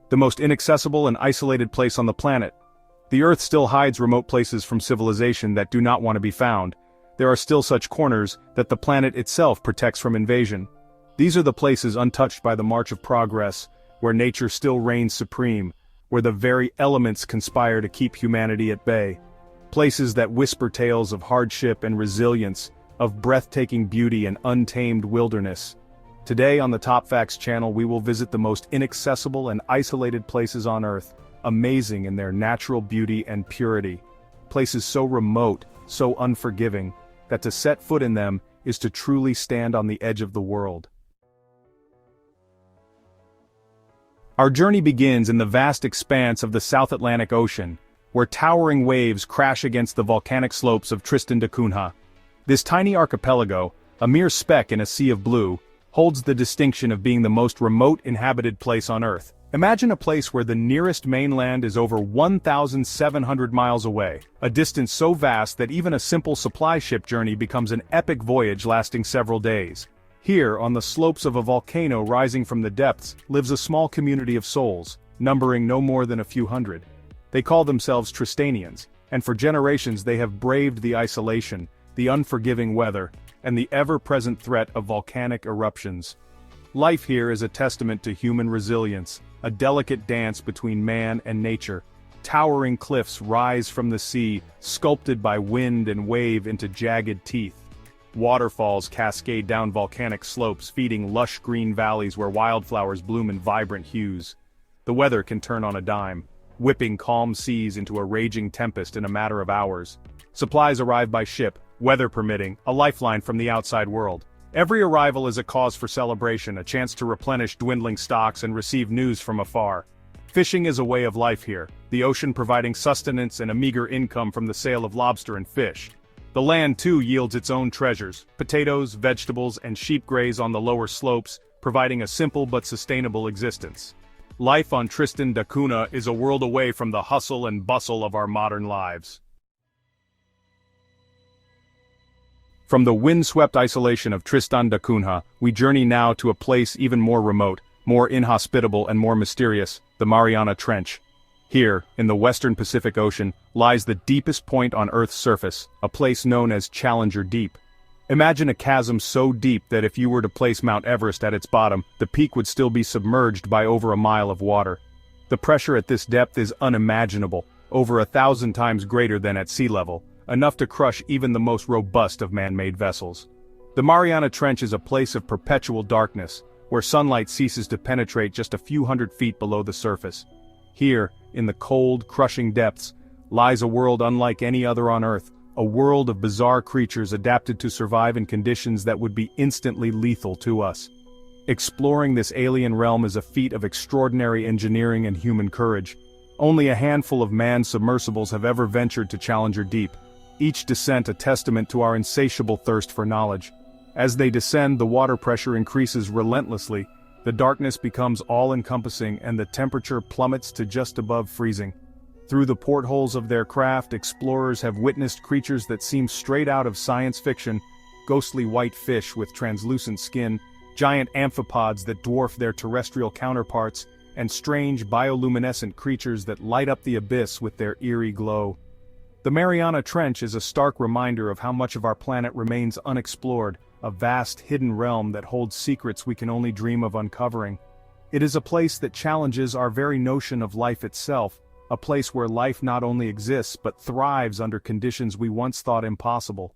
the most inaccessible and isolated place on the planet. The Earth still hides remote places from civilization that do not want to be found. There are still such corners that the planet itself protects from invasion. These are the places untouched by the march of progress, where nature still reigns supreme, where the very elements conspire to keep humanity at bay. Places that whisper tales of hardship and resilience, of breathtaking beauty and untamed wilderness. Today on the Top Facts channel we will visit the most inaccessible and isolated places on Earth, amazing in their natural beauty and purity. Places so remote, so unforgiving, that to set foot in them is to truly stand on the edge of the world. Our journey begins in the vast expanse of the South Atlantic Ocean, where towering waves crash against the volcanic slopes of Tristan da Cunha. This tiny archipelago, a mere speck in a sea of blue, holds the distinction of being the most remote inhabited place on Earth. Imagine a place where the nearest mainland is over 1,700 miles away, a distance so vast that even a simple supply ship journey becomes an epic voyage lasting several days. Here, on the slopes of a volcano rising from the depths, lives a small community of souls, numbering no more than a few hundred. They call themselves Tristanians, and for generations they have braved the isolation, the unforgiving weather, and the ever-present threat of volcanic eruptions. Life here is a testament to human resilience, a delicate dance between man and nature. Towering cliffs rise from the sea, sculpted by wind and wave into jagged teeth. Waterfalls cascade down volcanic slopes, feeding lush green valleys where wildflowers bloom in vibrant hues. The weather can turn on a dime, whipping calm seas into a raging tempest in a matter of hours. Supplies arrive by ship, weather permitting, a lifeline from the outside world. Every arrival is a cause for celebration, a chance to replenish dwindling stocks and receive news from afar. Fishing is a way of life here, the ocean providing sustenance and a meager income from the sale of lobster and fish. The land too yields its own treasures, potatoes, vegetables, and sheep graze on the lower slopes, providing a simple but sustainable existence. Life on Tristan da Cunha is a world away from the hustle and bustle of our modern lives. From the windswept isolation of Tristan da Cunha, we journey now to a place even more remote, more inhospitable and more mysterious, the Mariana Trench. Here, in the western Pacific Ocean, lies the deepest point on Earth's surface, a place known as Challenger Deep. Imagine a chasm so deep that if you were to place Mount Everest at its bottom, the peak would still be submerged by over a mile of water. The pressure at this depth is unimaginable, over 1,000 times greater than at sea level, enough to crush even the most robust of man-made vessels. The Mariana Trench is a place of perpetual darkness, where sunlight ceases to penetrate just a few hundred feet below the surface. Here, in the cold, crushing depths, lies a world unlike any other on Earth, a world of bizarre creatures adapted to survive in conditions that would be instantly lethal to us. Exploring this alien realm is a feat of extraordinary engineering and human courage. Only a handful of manned submersibles have ever ventured to Challenger Deep, each descent a testament to our insatiable thirst for knowledge. As they descend, the water pressure increases relentlessly, the darkness becomes all-encompassing and the temperature plummets to just above freezing. Through the portholes of their craft, explorers have witnessed creatures that seem straight out of science fiction, ghostly white fish with translucent skin, giant amphipods that dwarf their terrestrial counterparts, and strange bioluminescent creatures that light up the abyss with their eerie glow. The Mariana Trench is a stark reminder of how much of our planet remains unexplored, a vast hidden realm that holds secrets we can only dream of uncovering. It is a place that challenges our very notion of life itself, a place where life not only exists but thrives under conditions we once thought impossible.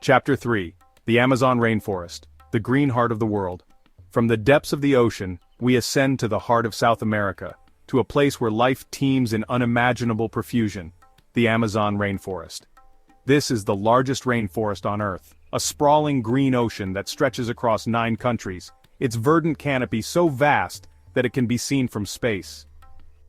Chapter 3. The Amazon Rainforest, the green heart of the world. From the depths of the ocean, we ascend to the heart of South America, to a place where life teems in unimaginable profusion, the Amazon Rainforest. This is the largest rainforest on Earth, a sprawling green ocean that stretches across 9 countries, its verdant canopy so vast that it can be seen from space.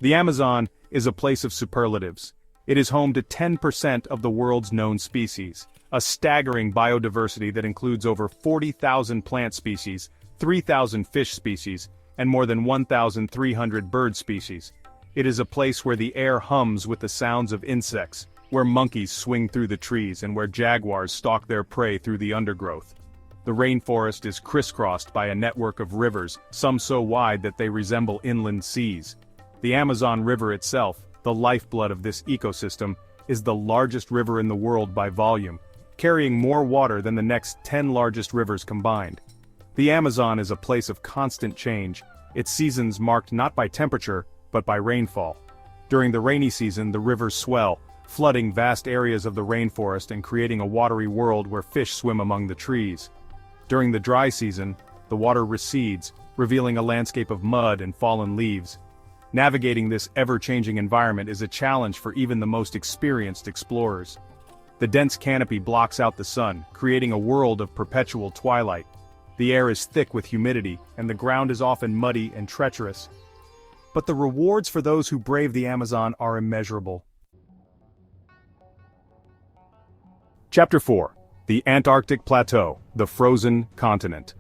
The Amazon is a place of superlatives. It is home to 10% of the world's known species, a staggering biodiversity that includes over 40,000 plant species, 3,000 fish species, and more than 1,300 bird species. It is a place where the air hums with the sounds of insects, where monkeys swing through the trees and where jaguars stalk their prey through the undergrowth. The rainforest is crisscrossed by a network of rivers, some so wide that they resemble inland seas. The Amazon River itself, the lifeblood of this ecosystem, is the largest river in the world by volume, carrying more water than the next 10 largest rivers combined. The Amazon is a place of constant change, its seasons marked not by temperature, but by rainfall. During the rainy season, the rivers swell, flooding vast areas of the rainforest and creating a watery world where fish swim among the trees. During the dry season, the water recedes, revealing a landscape of mud and fallen leaves. Navigating this ever-changing environment is a challenge for even the most experienced explorers. The dense canopy blocks out the sun, creating a world of perpetual twilight. The air is thick with humidity, and the ground is often muddy and treacherous. But the rewards for those who brave the Amazon are immeasurable. Chapter 4. The Antarctic Plateau, the frozen continent.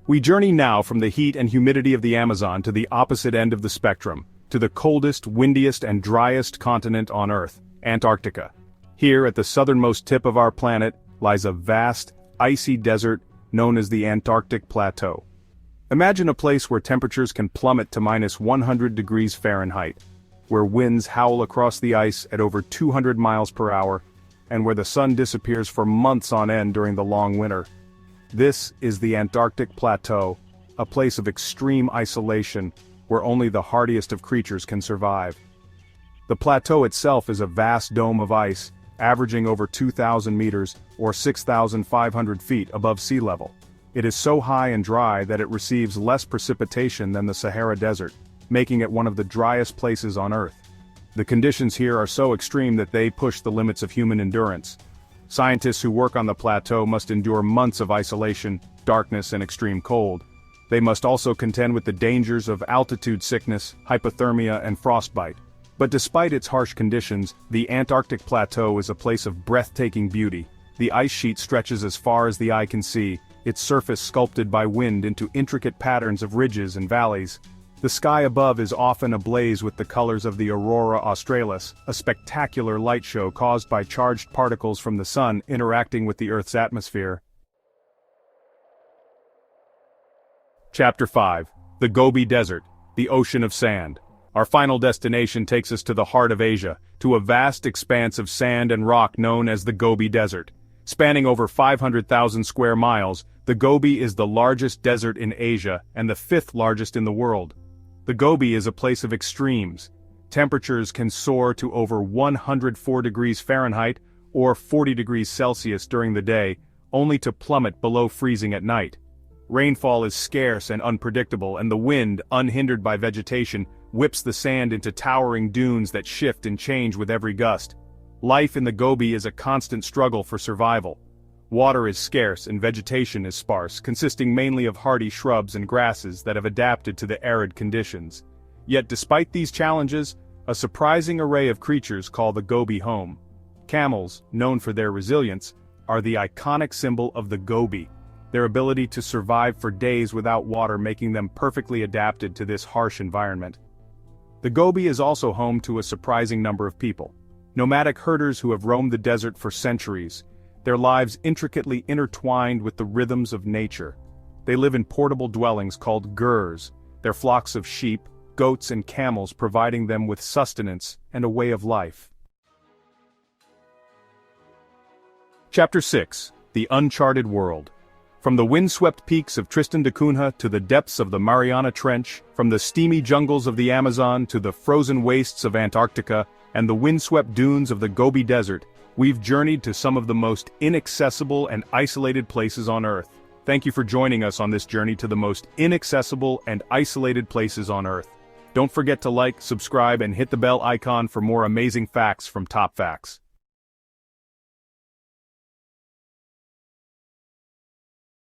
We journey now from the heat and humidity of the Amazon to the opposite end of the spectrum, to the coldest, windiest, and driest continent on Earth, Antarctica. Here, at the southernmost tip of our planet, lies a vast, icy desert known as the Antarctic Plateau. Imagine a place where temperatures can plummet to -100 degrees Fahrenheit, where winds howl across the ice at over 200 miles per hour, and where the sun disappears for months on end during the long winter. This is the Antarctic Plateau, a place of extreme isolation, where only the hardiest of creatures can survive. The plateau itself is a vast dome of ice, averaging over 2,000 meters, or 6,500 feet above sea level. It is so high and dry that it receives less precipitation than the Sahara Desert, making it one of the driest places on Earth. The conditions here are so extreme that they push the limits of human endurance. Scientists who work on the plateau must endure months of isolation, darkness, and extreme cold. They must also contend with the dangers of altitude sickness, hypothermia, and frostbite. But despite its harsh conditions, the Antarctic Plateau is a place of breathtaking beauty. The ice sheet stretches as far as the eye can see, its surface sculpted by wind into intricate patterns of ridges and valleys. The sky above is often ablaze with the colors of the aurora australis, a spectacular light show caused by charged particles from the sun interacting with the Earth's atmosphere. Chapter 5. The Gobi Desert, the Ocean of Sand. Our final destination takes us to the heart of Asia, to a vast expanse of sand and rock known as the Gobi Desert. Spanning over 500,000 square miles, the Gobi is the largest desert in Asia and the fifth largest in the world. The Gobi is a place of extremes. Temperatures can soar to over 104 degrees Fahrenheit or 40 degrees Celsius during the day, only to plummet below freezing at night. Rainfall is scarce and unpredictable, and the wind, unhindered by vegetation, whips the sand into towering dunes that shift and change with every gust. Life in the Gobi is a constant struggle for survival. Water is scarce and vegetation is sparse, consisting mainly of hardy shrubs and grasses that have adapted to the arid conditions. Yet despite these challenges, a surprising array of creatures call the Gobi home. Camels, known for their resilience, are the iconic symbol of the Gobi, their ability to survive for days without water making them perfectly adapted to this harsh environment. The Gobi is also home to a surprising number of people. Nomadic herders who have roamed the desert for centuries, their lives intricately intertwined with the rhythms of nature. They live in portable dwellings called gurs, their flocks of sheep, goats and camels providing them with sustenance and a way of life. Chapter 6. The Uncharted World. From the windswept peaks of Tristan da Cunha to the depths of the Mariana Trench, from the steamy jungles of the Amazon to the frozen wastes of Antarctica, and the windswept dunes of the Gobi Desert, we've journeyed to some of the most inaccessible and isolated places on Earth. Thank you for joining us on this journey to the most inaccessible and isolated places on Earth. Don't forget to like, subscribe, and hit the bell icon for more amazing facts from Top Facts.